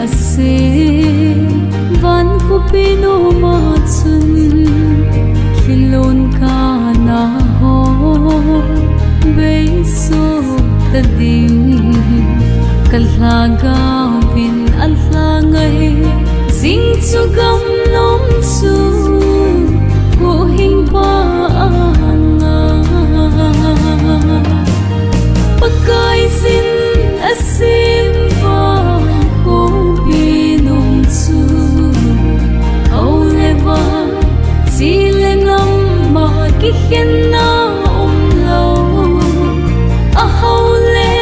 ase van khupino ma chun khilon ka na ho beiso tading kalhaga bin alhangai sing chu gam nom chu ho hing pa anga pakai sin asim pa ho binum chu aule ba sile nam ma ki khen na lo a haule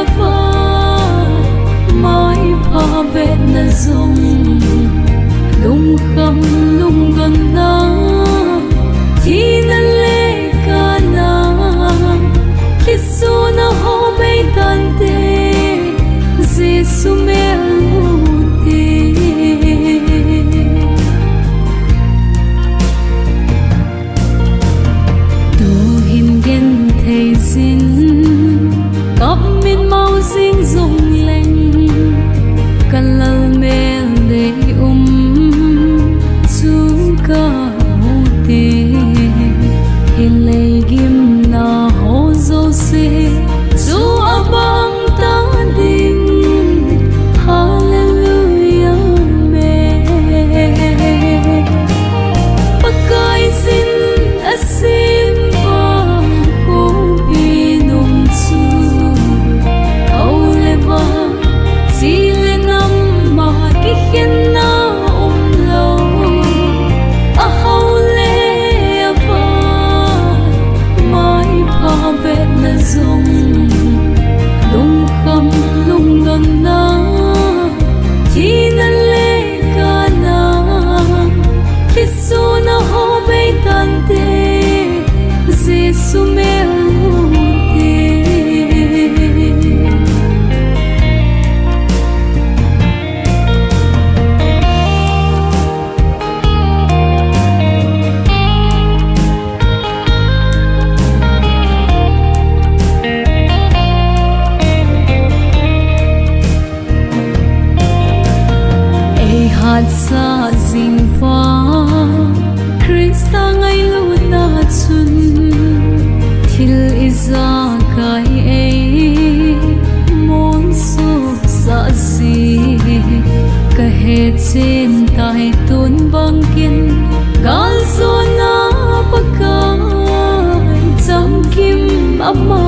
ava mai pa bet na zong lung kham lung gan na thi na le ka na kisu na ho be tan te jesu mel te tu him gen thei sin kap min mau sing zong leng kalal mel de chu ka mu te hilei gim na ho zo se zu abang ta ding hallelujah me pakai sin asim pa ko binum chu aule ba sile nam ma ki khen na lo a haule ava mai pa bet na zong lung kham lung gan na thi na le ka na kisu na ho be tan te jesu mel te hạt sa dinh pha Krista ngay lu na chun thil iza kai ei mon su sa si ka he chen tai tun bang kin gal so na pakai cham kim ama